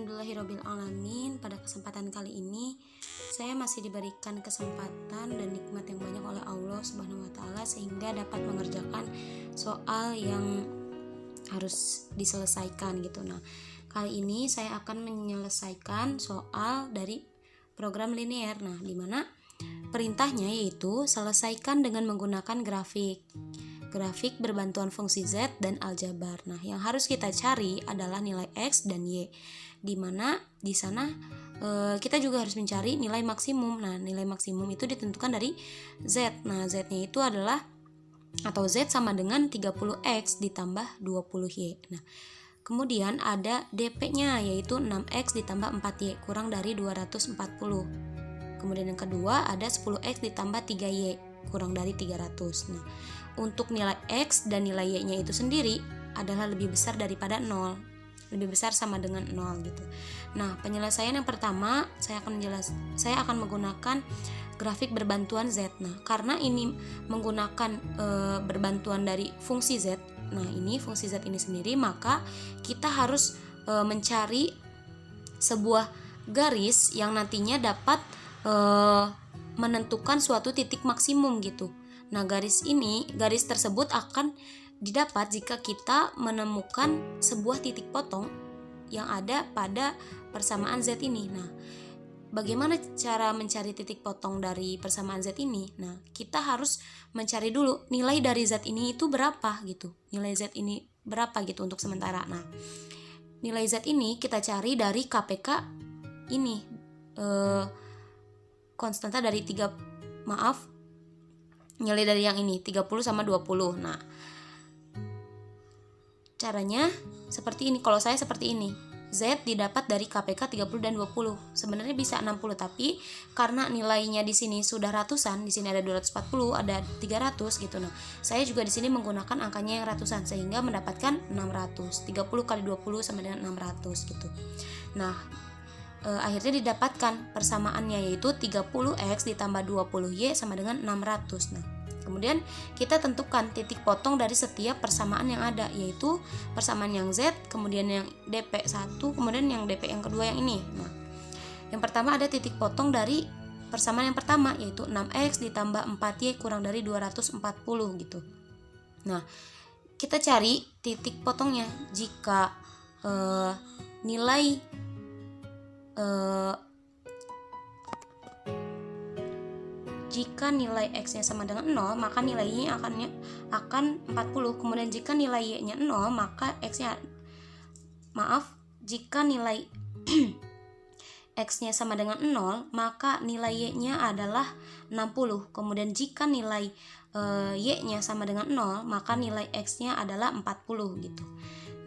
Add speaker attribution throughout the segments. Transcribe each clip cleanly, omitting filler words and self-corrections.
Speaker 1: Alhamdulillahirrabbilalamin. Pada kesempatan kali ini saya masih diberikan kesempatan dan nikmat yang banyak oleh Allah Subhanahu wa Ta'ala sehingga dapat mengerjakan soal yang harus diselesaikan gitu. Nah, kali ini saya akan menyelesaikan soal dari program linear. Nah, dimana perintahnya yaitu selesaikan dengan menggunakan grafik berbantuan fungsi Z dan aljabar. Nah, yang harus kita cari adalah nilai X dan Y, di mana di sana kita juga harus mencari nilai maksimum. Nah, nilai maksimum itu ditentukan dari Z. Nah, Z-nya itu adalah atau Z sama dengan 30X ditambah 20Y. Nah, kemudian ada DP-nya yaitu 6X ditambah 4Y kurang dari 240. Kemudian yang kedua ada 10X ditambah 3Y kurang dari 300. Nah, untuk nilai X dan nilai Y-nya itu sendiri adalah lebih besar daripada 0. Lebih besar sama dengan 0 gitu. Nah, penyelesaian yang pertama saya akan menggunakan grafik berbantuan Z. Nah, karena ini menggunakan berbantuan dari fungsi Z. Nah, ini fungsi Z ini sendiri, maka kita harus mencari sebuah garis yang nantinya dapat menentukan suatu titik maksimum gitu. Nah, garis tersebut akan didapat jika kita menemukan sebuah titik potong yang ada pada persamaan Z ini. Nah, bagaimana cara mencari titik potong dari persamaan Z ini? Nah, kita harus mencari dulu nilai dari Z ini itu berapa gitu. Nilai Z ini berapa gitu untuk sementara. Nah, nilai Z ini kita cari dari KPK ini. Konstanta dari nilai dari yang ini 30 sama 20. Nah, caranya seperti ini. Kalau saya seperti ini, Z didapat dari KPK 30 dan 20. Sebenarnya bisa 60, tapi karena nilainya di sini sudah ratusan, di sini ada 240, ada 300 gitu. Nah, saya juga di sini menggunakan angkanya yang ratusan sehingga mendapatkan 600. 30 kali 20 sama dengan 600 gitu. Nah, akhirnya didapatkan persamaannya yaitu 30X ditambah 20Y sama dengan 600. Nah, kemudian kita tentukan titik potong dari setiap persamaan yang ada, yaitu persamaan yang Z, kemudian yang DP1, kemudian yang DP yang kedua yang ini. Nah, yang pertama ada titik potong dari persamaan yang pertama yaitu 6X ditambah 4Y kurang dari 240 gitu. Nah, kita cari titik potongnya jika nilai jika nilai X-nya sama dengan 0, maka nilainya akan 40. Kemudian jika nilai Y-nya 0, maka jika nilai X-nya sama dengan 0, maka nilai Y-nya adalah 60. Kemudian jika nilai Y-nya sama dengan 0, maka nilai X-nya adalah 40 gitu.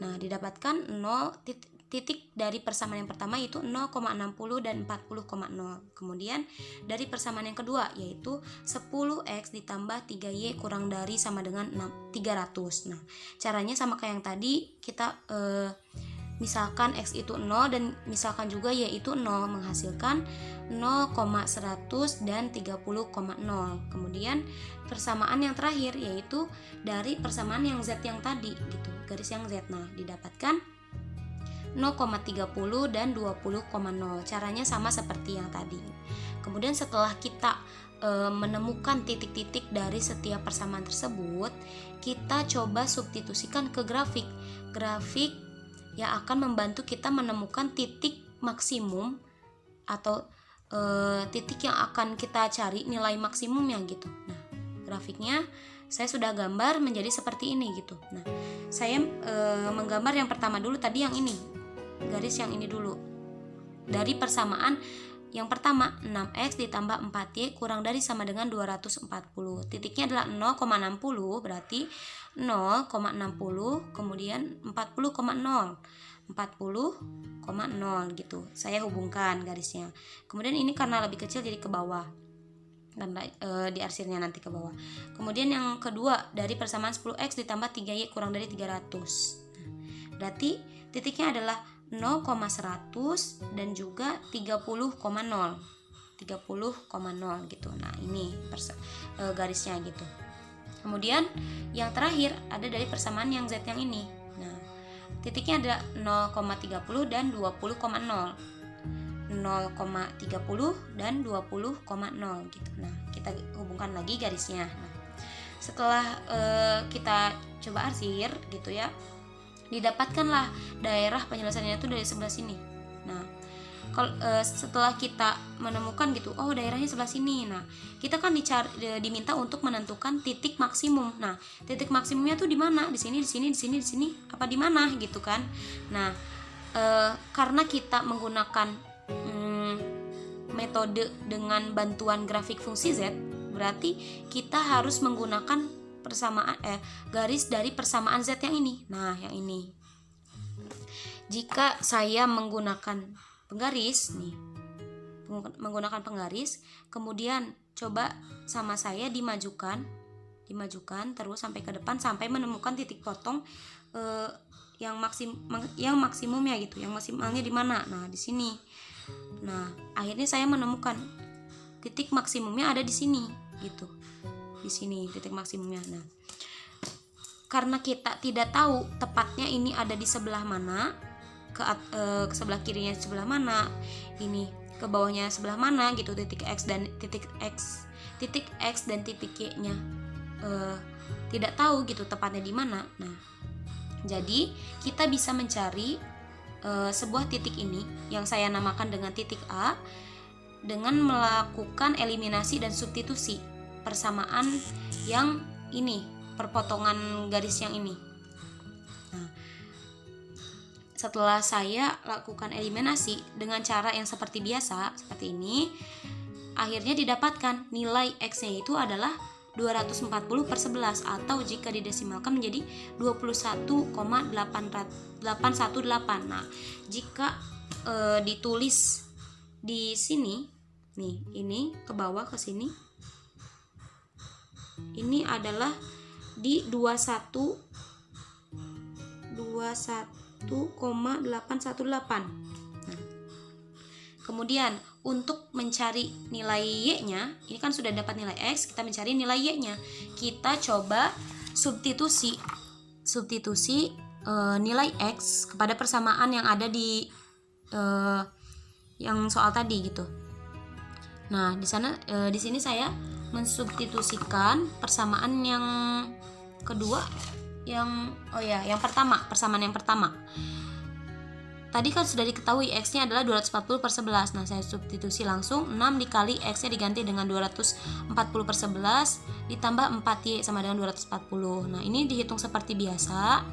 Speaker 1: Nah, didapatkan 0 titik dari persamaan yang pertama yaitu 0,60 dan 40,0. Kemudian dari persamaan yang kedua yaitu 10X ditambah 3Y kurang dari sama dengan 300. Nah, caranya sama kayak yang tadi, kita misalkan X itu 0 dan misalkan juga Y itu 0, menghasilkan 0,100 dan 30,0. Kemudian persamaan yang terakhir yaitu dari persamaan yang Z yang tadi gitu, garis yang Z. Nah, didapatkan 0,30 dan 20,0. Caranya sama seperti yang tadi. Kemudian setelah kita menemukan titik-titik dari setiap persamaan tersebut, kita coba substitusikan ke grafik yang akan membantu kita menemukan titik maksimum atau titik yang akan kita cari nilai maksimumnya gitu. Nah, grafiknya saya sudah gambar menjadi seperti ini gitu. Nah, saya menggambar yang pertama dulu tadi yang ini, garis yang ini dulu. Dari persamaan yang pertama 6X ditambah 4Y kurang dari sama dengan 240. Titiknya adalah 0,60, berarti 0,60 kemudian 40,0 gitu. Saya hubungkan garisnya. Kemudian ini karena lebih kecil jadi ke bawah, karena diarsirnya nanti ke bawah. Kemudian yang kedua dari persamaan 10X ditambah 3Y kurang dari 300. Berarti titiknya adalah 0,100 dan juga 30,0 gitu. Nah, ini garisnya gitu. Kemudian yang terakhir ada dari persamaan yang Z yang ini. Nah, titiknya ada 0,30 dan 20,0. 0,30 dan 20,0 gitu. Nah, kita hubungkan lagi garisnya. Nah, setelah kita coba arsir gitu ya, didapatkanlah daerah penyelesaiannya itu dari sebelah sini. Nah, kalau setelah kita menemukan gitu, oh daerahnya sebelah sini. Nah, kita kan diminta untuk menentukan titik maksimum. Nah, titik maksimumnya tuh di mana? Di sini, di sini, di sini, di sini, apa di mana gitu kan? Nah, karena kita menggunakan metode dengan bantuan grafik fungsi Z, berarti kita harus menggunakan garis dari persamaan Z yang ini. Nah, yang ini. Jika saya menggunakan penggaris nih, kemudian coba sama saya dimajukan terus sampai ke depan sampai menemukan titik potong yang maksimumnya gitu. Yang maksimalnya di mana? Nah, di sini. Nah, akhirnya saya menemukan titik maksimumnya ada di sini gitu. Di sini titik maksimumnya. Nah, karena kita tidak tahu tepatnya ini ada di sebelah mana, ke sebelah kirinya sebelah mana, ini ke bawahnya sebelah mana gitu, titik X dan titik Y-nya tidak tahu gitu tepatnya di mana. Nah, jadi kita bisa mencari sebuah titik ini yang saya namakan dengan titik A dengan melakukan eliminasi dan substitusi persamaan yang ini, perpotongan garis yang ini. Nah, setelah saya lakukan eliminasi dengan cara yang seperti biasa, seperti ini, akhirnya didapatkan nilai X-nya itu adalah 240/11 atau jika didesimalkan menjadi 21,818. Nah, jika ditulis di sini nih, ini ke bawah ke sini, ini adalah di 21,818. Nah, kemudian untuk mencari nilai Y-nya, ini kan sudah dapat nilai X, kita mencari nilai Y-nya. Kita coba substitusi nilai X kepada persamaan yang ada di yang soal tadi gitu. Nah, di sini saya mensubstitusikan persamaan yang kedua, yang persamaan yang pertama. Tadi kan sudah diketahui X-nya adalah 240/11. Nah, saya substitusi langsung 6 dikali X-nya diganti dengan 240/11 ditambah 4Y sama dengan 240. Nah, ini dihitung seperti biasa.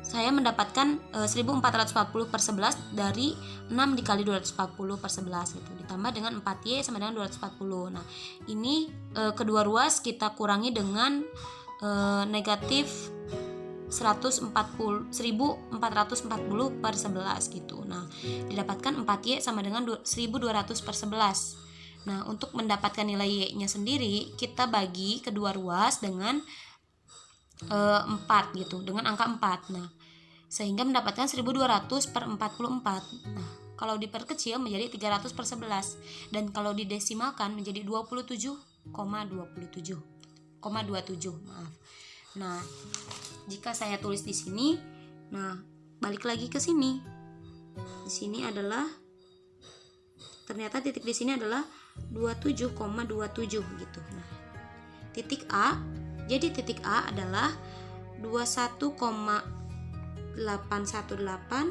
Speaker 1: Saya mendapatkan 1440/11 dari 6 dikali 240/11 gitu. Ditambah dengan 4Y sama dengan 240. Nah, ini kedua ruas kita kurangi dengan negatif 1440/11 gitu. Nah, didapatkan 4Y sama dengan 1200/11. Nah, untuk mendapatkan nilai Y-nya sendiri, kita bagi kedua ruas dengan 4 gitu, dengan angka 4. Nah, sehingga mendapatkan 1200/44. Nah, kalau diperkecil menjadi 300/11 dan kalau didesimalkan menjadi 27,27. Maaf. Nah, jika saya tulis di sini, nah balik lagi ke sini. Di sini adalah ternyata titik di sini adalah 27,27 gitu. Nah, titik A, jadi titik A adalah 21,818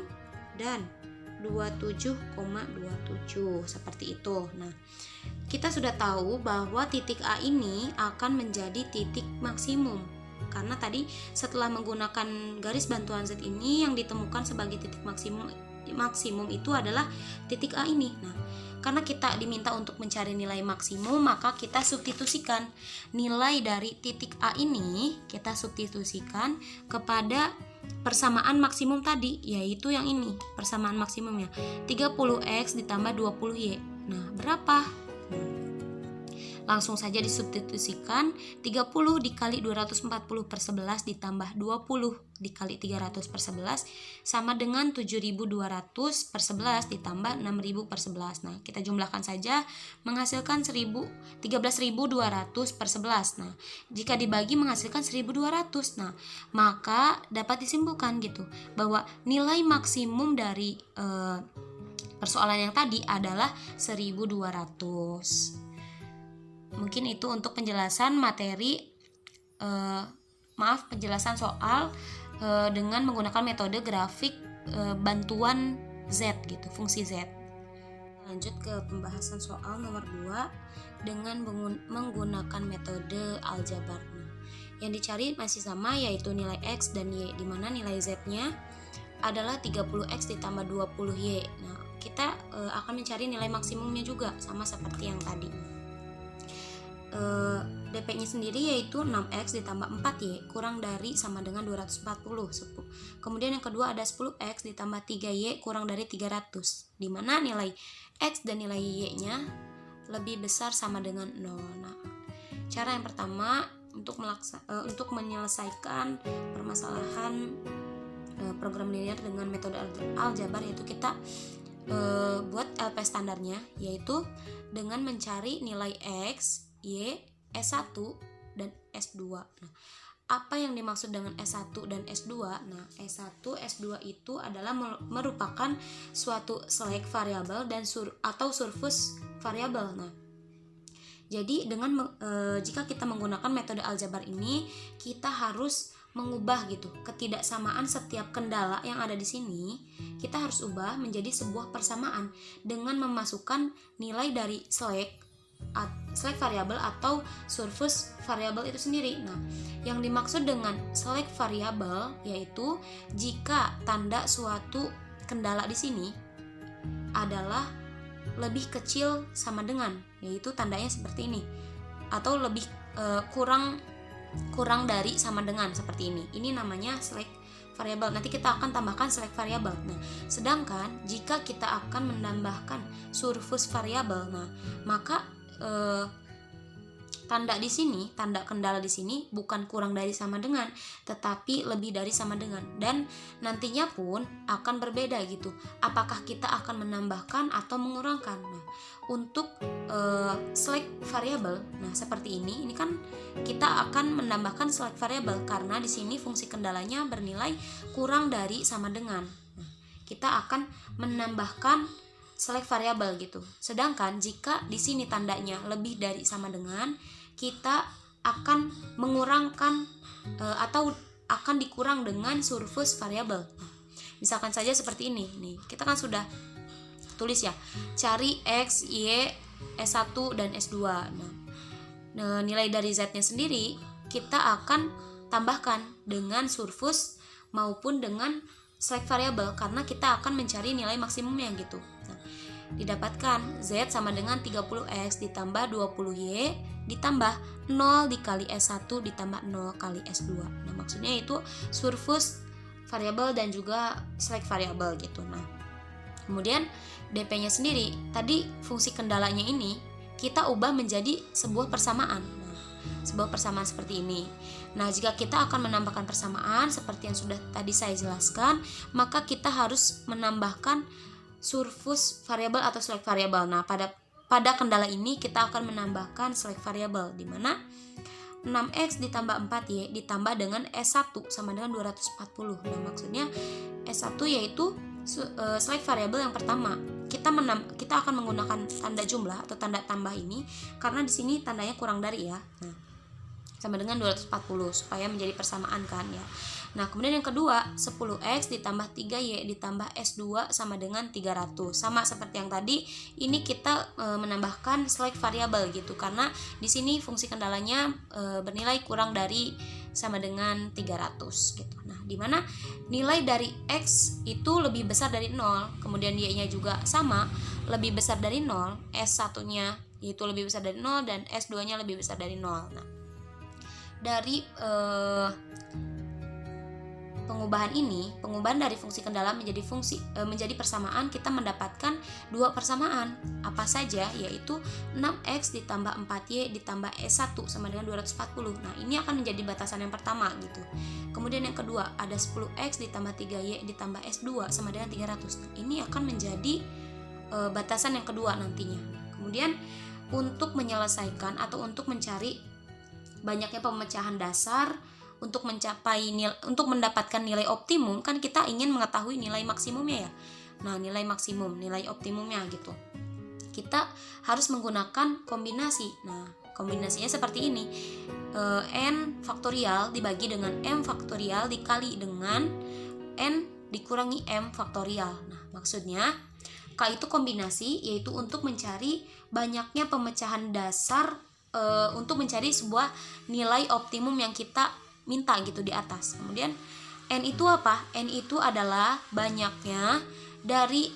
Speaker 1: dan 27,27 seperti itu. Nah, kita sudah tahu bahwa titik A ini akan menjadi titik maksimum. Karena tadi setelah menggunakan garis bantuan Z ini yang ditemukan sebagai titik maksimum itu adalah titik A ini. Nah, karena kita diminta untuk mencari nilai maksimum, maka kita substitusikan nilai dari titik A ini, kita substitusikan kepada persamaan maksimum tadi, yaitu yang ini, persamaan maksimumnya 30X ditambah 20Y. Nah, berapa? Langsung saja disubstitusikan, 30 dikali 240 per 11 ditambah 20 dikali 300 per 11 sama dengan 7.200 per 11 ditambah 6.000 per 11. Nah, kita jumlahkan saja menghasilkan 13.200 per 11. Nah, jika dibagi menghasilkan 1.200. Nah, maka dapat disimpulkan gitu bahwa nilai maksimum dari persoalan yang tadi adalah 1.200. Mungkin itu untuk penjelasan materi penjelasan soal dengan menggunakan metode grafik bantuan Z gitu, fungsi Z. Lanjut ke pembahasan soal nomor 2 dengan menggunakan metode aljabar. Yang dicari masih sama, yaitu nilai X dan Y, di mana nilai Z-nya adalah 30X ditambah 20Y. Nah, kita akan mencari nilai maksimumnya juga, sama seperti yang tadi. DP-nya sendiri yaitu 6X ditambah 4Y kurang dari sama dengan 240. Kemudian yang kedua ada 10X ditambah 3Y kurang dari 300, di mana nilai X dan nilai Y-nya lebih besar sama dengan 0. Nah, cara yang pertama untuk menyelesaikan permasalahan program linear dengan metode aljabar, yaitu kita buat LP standarnya, yaitu dengan mencari nilai X, Y, S1 dan S2. Nah, apa yang dimaksud dengan S1 dan S2? Nah, S1, S2 itu adalah merupakan suatu select variabel dan atau surface variabel. Nah, jadi jika kita menggunakan metode aljabar ini, kita harus mengubah gitu ketidaksamaan setiap kendala yang ada di sini. Kita harus ubah menjadi sebuah persamaan dengan memasukkan nilai dari select variabel atau surface variabel itu sendiri. Nah, yang dimaksud dengan select variabel yaitu jika tanda suatu kendala di sini adalah lebih kecil sama dengan, yaitu tandanya seperti ini, atau lebih kurang dari sama dengan seperti ini. Ini namanya select variabel. Nanti kita akan tambahkan select variabel. Nah, sedangkan jika kita akan menambahkan surface variabel, nah maka tanda di sini, tanda kendala di sini bukan kurang dari sama dengan, tetapi lebih dari sama dengan, dan nantinya pun akan berbeda gitu. Apakah kita akan menambahkan atau mengurangkan? Nah, untuk select variable, nah seperti ini kan kita akan menambahkan select variable karena di sini fungsi kendalanya bernilai kurang dari sama dengan. Nah, kita akan menambahkan select variabel gitu. Sedangkan jika di sini tandanya lebih dari sama dengan, kita akan mengurangkan atau akan dikurang dengan surface variabel. Misalkan saja seperti ini. Nih, kita kan sudah tulis ya. Cari X, Y, S1 dan S2. Nah, nilai dari Z-nya sendiri kita akan tambahkan dengan surface maupun dengan select variable karena kita akan mencari nilai maksimumnya gitu. Nah, didapatkan Z sama dengan 30X ditambah 20Y ditambah 0 dikali S1 ditambah 0 kali S2. Nah, maksudnya itu surface variable dan juga select variable gitu. Nah, kemudian DP-nya sendiri, tadi fungsi kendalanya ini kita ubah menjadi sebuah persamaan. Nah, sebuah persamaan seperti ini. Nah, jika kita akan menambahkan persamaan seperti yang sudah tadi saya jelaskan, maka kita harus menambahkan surface variable atau select variable. Nah, pada kendala ini kita akan menambahkan select variable, di mana 6X ditambah 4Y ditambah dengan S1 sama dengan 240. Nah, maksudnya S1 yaitu select variable yang pertama. Kita akan menggunakan tanda jumlah atau tanda tambah ini karena di sini tandanya kurang dari ya. Nah, sama dengan 240 supaya menjadi persamaan kan ya. Nah, kemudian yang kedua, 10X ditambah 3Y ditambah S2 sama dengan 300. Sama seperti yang tadi, ini kita menambahkan select variable gitu karena di sini fungsi kendalanya bernilai kurang dari sama dengan 300 gitu. Nah, di mana nilai dari X itu lebih besar dari 0, kemudian Y-nya juga sama, lebih besar dari 0, S1-nya itu lebih besar dari 0 dan S2-nya lebih besar dari 0. Nah, dari pengubahan dari fungsi kendala menjadi persamaan, kita mendapatkan dua persamaan. Apa saja? Yaitu 6x ditambah 4y ditambah S1 sama dengan 240. Nah, ini akan menjadi batasan yang pertama gitu. Kemudian yang kedua, ada 10x ditambah 3y ditambah S2 sama dengan 300. Nah, ini akan menjadi batasan yang kedua nantinya. Kemudian untuk menyelesaikan atau untuk mencari banyaknya pemecahan dasar untuk mendapatkan nilai optimum, kan kita ingin mengetahui nilai maksimumnya ya. Nah, nilai optimumnya gitu. Kita harus menggunakan kombinasi. Nah, kombinasinya seperti ini. N faktorial dibagi dengan M faktorial dikali dengan N dikurangi M faktorial. Nah, maksudnya K itu kombinasi, yaitu untuk mencari banyaknya pemecahan dasar untuk mencari sebuah nilai optimum yang kita minta gitu di atas. Kemudian N itu apa? N itu adalah banyaknya dari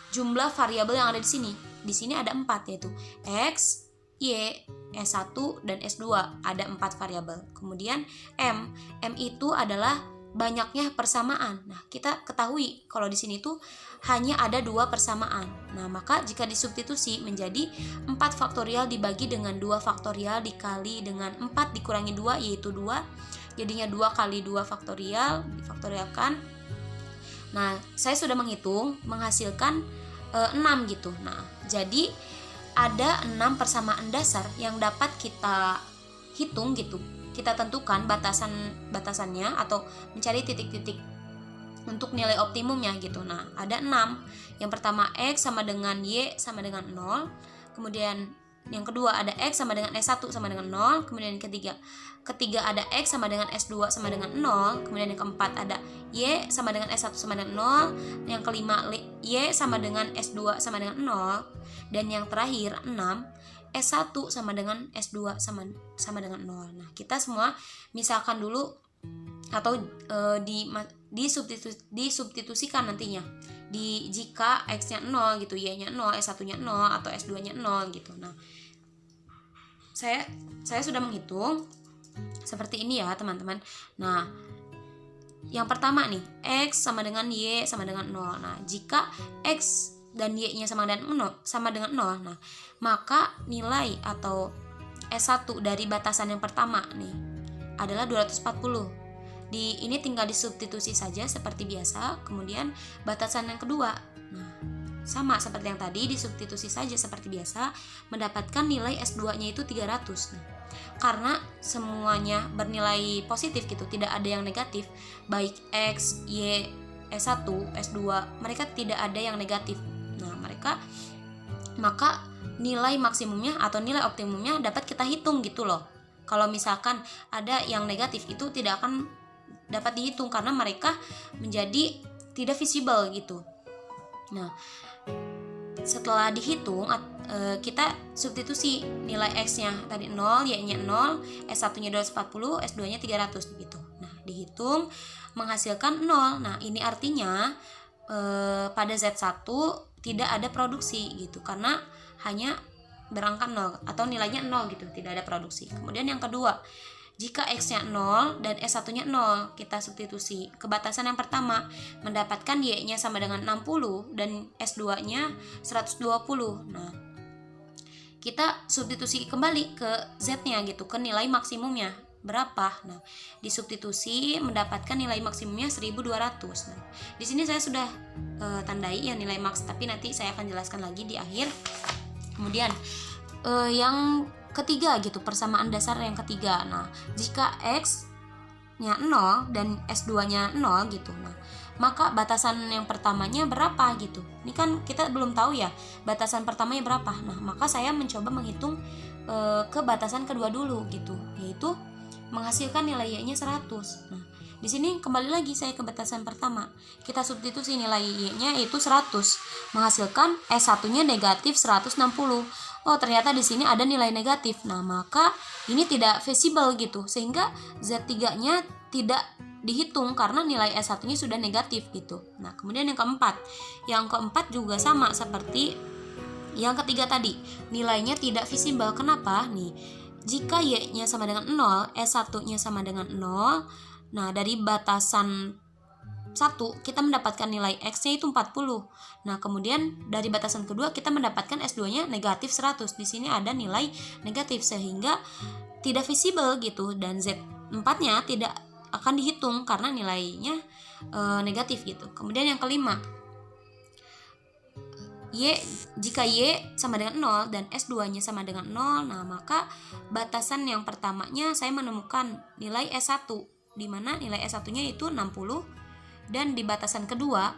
Speaker 1: jumlah variabel yang ada di sini. Di sini ada 4, yaitu X, Y, S1 dan S2. Ada 4 variabel. Kemudian M itu adalah banyaknya persamaan. Nah, kita ketahui kalau di sini tuh hanya ada 2 persamaan. Nah, maka jika disubstitusi menjadi 4 faktorial dibagi dengan 2 faktorial dikali dengan 4 dikurangi 2, yaitu 2. Jadinya 2 kali 2 faktorial, difaktorialkan. Nah, saya sudah menghasilkan 6 gitu. Nah, jadi ada 6 persamaan dasar yang dapat kita hitung gitu. Kita tentukan batasannya atau mencari titik-titik untuk nilai optimumnya gitu. Nah, ada 6. Yang pertama X sama dengan Y sama dengan 0. Kemudian yang kedua ada X sama dengan S1 sama dengan 0. Kemudian yang ketiga ada X sama dengan S2 sama dengan 0. Kemudian yang keempat ada Y sama dengan S1 sama dengan 0. Yang kelima Y sama dengan S2 sama dengan 0. Dan yang terakhir 6, S1 sama dengan S2 sama dengan 0. Nah, kita semua misalkan dulu atau disubstitusikan nantinya. Jika X-nya 0 gitu, Y-nya 0, S1-nya 0 atau S2-nya 0 gitu. Nah, saya sudah menghitung seperti ini ya, teman-teman. Nah, yang pertama nih, X sama dengan Y sama dengan 0. Nah, jika X dan Y-nya sama dengan 0, nah, maka nilai atau S1 dari batasan yang pertama nih adalah 240. Ini tinggal disubstitusi saja seperti biasa. Kemudian batasan yang kedua, nah, sama seperti yang tadi, disubstitusi saja seperti biasa, mendapatkan nilai S2-nya itu 300. Nah, karena semuanya bernilai positif gitu, tidak ada yang negatif, baik X, Y, S1, S2, mereka tidak ada yang negatif. Nah, maka nilai maksimumnya atau nilai optimumnya dapat kita hitung gitu loh. Kalau misalkan ada yang negatif, itu tidak akan dapat dihitung karena mereka menjadi tidak visible gitu. Nah, setelah dihitung, kita substitusi nilai X-nya tadi 0, Y-nya 0, S1-nya 240, S2-nya 300 gitu. Nah, dihitung menghasilkan 0. Nah, ini artinya pada Z1 tidak ada produksi gitu, karena hanya berangka 0 atau nilainya 0 gitu, tidak ada produksi. Kemudian yang kedua, jika X-nya 0 dan S1-nya 0, kita substitusi ke batasan yang pertama, mendapatkan Y-nya sama dengan 60 dan S2-nya 120. Nah, kita substitusi kembali ke Z-nya gitu, ke nilai maksimumnya berapa. Nah, disubstitusi mendapatkan nilai maksimumnya 1200. Nah, di sini saya sudah tandai ya nilai maks, tapi nanti saya akan jelaskan lagi di akhir. Kemudian yang ketiga gitu, persamaan dasar yang ketiga. Nah, jika X-nya 0 dan S2-nya 0 gitu. Nah, maka batasan yang pertamanya berapa gitu. Ini kan kita belum tahu ya batasan pertamanya berapa. Nah, maka saya mencoba menghitung ke batasan kedua dulu gitu, yaitu menghasilkan nilai Y-nya 100. Nah, di sini kembali lagi saya ke batasan pertama. Kita substitusi nilai Y-nya itu 100, menghasilkan S1-nya negatif 160. Oh, ternyata di sini ada nilai negatif. Nah, maka ini tidak visible gitu, sehingga Z3-nya tidak dihitung karena nilai S1-nya sudah negatif gitu. Nah, kemudian yang keempat. Yang keempat juga sama seperti yang ketiga tadi. Nilainya tidak visible. Kenapa? Nih, jika Y-nya sama dengan 0, S1-nya sama dengan 0, Nah, dari batasan 1 kita mendapatkan nilai X-nya itu 40. Nah, kemudian dari batasan kedua kita mendapatkan S2-nya negatif 100. Di sini ada nilai negatif sehingga tidak visible gitu, dan Z4-nya tidak akan dihitung karena nilainya negatif gitu. Kemudian yang kelima, jika Y sama dengan 0 dan S2-nya sama dengan 0, nah maka batasan yang pertamanya saya menemukan nilai S1, di mana nilai S1-nya itu 60, dan di batasan kedua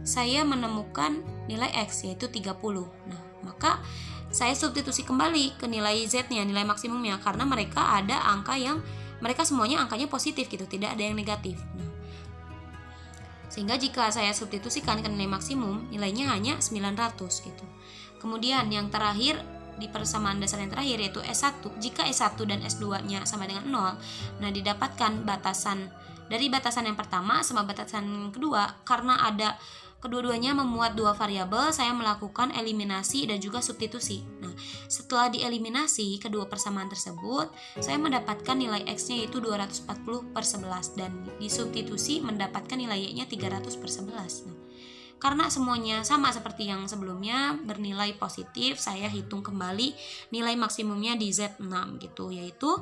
Speaker 1: saya menemukan nilai X yaitu 30. Nah, maka saya substitusi kembali ke nilai Z-nya, nilai maksimumnya, karena mereka ada angka yang mereka semuanya angkanya positif gitu, tidak ada yang negatif. Nah, sehingga jika saya substitusikan ke nilai maksimum, nilainya hanya 900 gitu. Kemudian yang terakhir, di persamaan dasar yang terakhir yaitu S1. Jika S1 dan S2-nya sama dengan 0, nah didapatkan batasan dari batasan yang pertama sama batasan kedua. Karena ada kedua-duanya memuat dua variabel, saya melakukan eliminasi dan juga substitusi. Nah, setelah dieliminasi kedua persamaan tersebut, saya mendapatkan nilai X-nya yaitu 240/11 dan disubstitusi mendapatkan nilai Y-nya 300/11. Nah, karena semuanya sama seperti yang sebelumnya bernilai positif, saya hitung kembali nilai maksimumnya di Z6 gitu, yaitu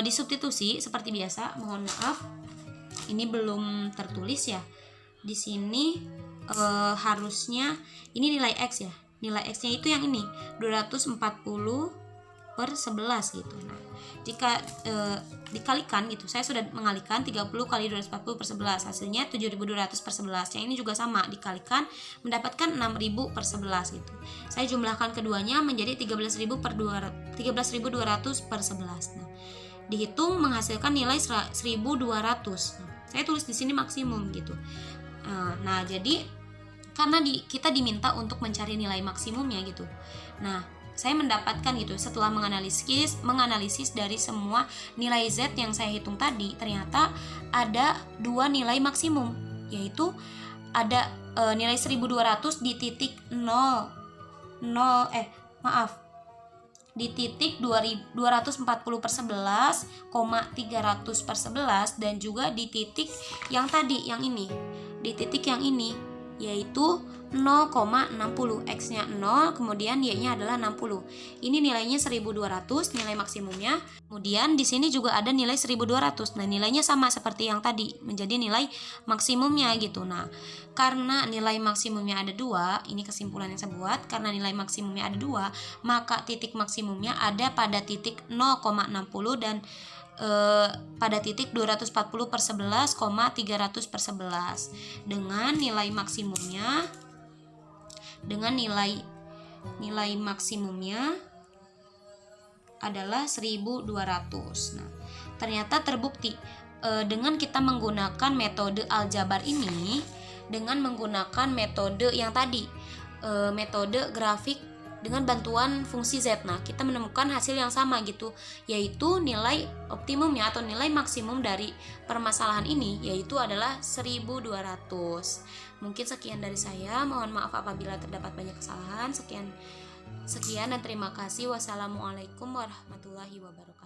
Speaker 1: disubstitusi seperti biasa. Mohon maaf, ini belum tertulis ya. Di sini harusnya ini nilai X ya. Nilai X-nya itu yang ini 240/11 gitu. Nah, jika dikalikan gitu, saya sudah mengalikan 30 kali 240/11, hasilnya 7200/11. Yang ini juga sama, dikalikan mendapatkan 6000/11 gitu. Saya jumlahkan keduanya menjadi 13.200/11. Nah, dihitung menghasilkan nilai 1200. Nah, saya tulis di sini maksimum gitu. Nah, jadi karena kita diminta untuk mencari nilai maksimumnya gitu. Nah, saya mendapatkan gitu setelah menganalisis dari semua nilai Z yang saya hitung tadi, ternyata ada dua nilai maksimum, yaitu ada nilai 1200 di titik di titik 240/11, 300/11, dan juga di titik yang tadi, yang ini, di titik yang ini yaitu 0,60. X-nya 0, kemudian Y-nya adalah 60. Ini nilainya 1200, nilai maksimumnya. Kemudian di sini juga ada nilai 1200. Nah, nilainya sama seperti yang tadi, menjadi nilai maksimumnya gitu. Nah, karena nilai maksimumnya ada 2, ini kesimpulan yang saya buat, karena nilai maksimumnya ada 2, maka titik maksimumnya ada pada titik 0,60 dan pada titik 240/11, 300/11 dengan nilai maksimumnya adalah 1200. Nah, ternyata terbukti dengan kita menggunakan metode aljabar ini, dengan menggunakan metode yang tadi, metode grafik dengan bantuan fungsi Z. Nah, kita menemukan hasil yang sama gitu, yaitu nilai optimumnya atau nilai maksimum dari permasalahan ini yaitu adalah 1200. Mungkin sekian dari saya, mohon maaf apabila terdapat banyak kesalahan. Sekian dan terima kasih. Wassalamualaikum warahmatullahi wabarakatuh.